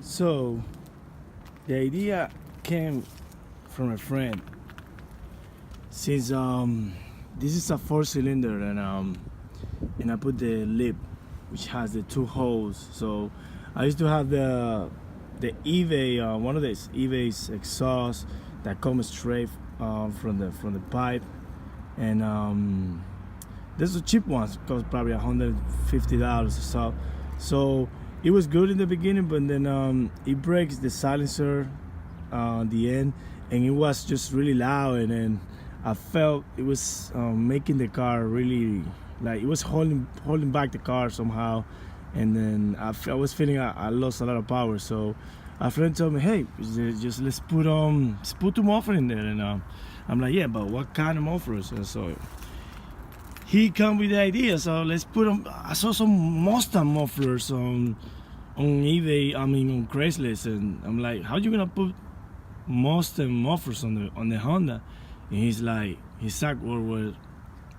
So the idea came from a friend. Since this is a 4-cylinder and I put the lip which has the 2 holes. So I used to have the eBay one of these eBay's exhaust that comes straight from the pipe, and there's a cheap ones cost probably $150 or so. So it was good in the beginning, but then it breaks the silencer at the end, and it was just really loud, and then I felt it was making the car really, like, it was holding back the car somehow, and then I was feeling I lost a lot of power. So a friend told me, hey, just let's put 2 mufflers in there, and I'm like, yeah, but what kind of mufflers? And so he come with the idea, so let's put them. I saw some Mustang mufflers on eBay, on Craigslist, and I'm like, how you gonna put Mustang mufflers on the Honda? And he's like, his exact word was,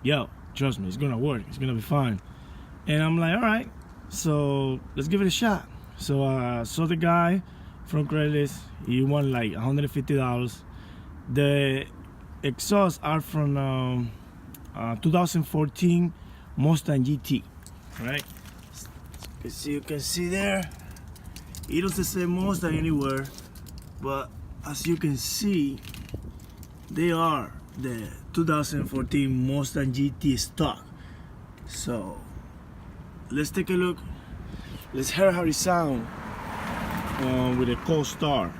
yo, trust me, it's gonna work, it's gonna be fine. And I'm like, all right, so let's give it a shot. So I saw the guy from Craigslist, he wanted like $150. The exhausts are from 2014 Mustang GT, right? As you can see there, it doesn't say Mustang anywhere, but as you can see, they are the 2014 Mustang GT stock. So let's take a look. Let's hear how it sounds with a cold start.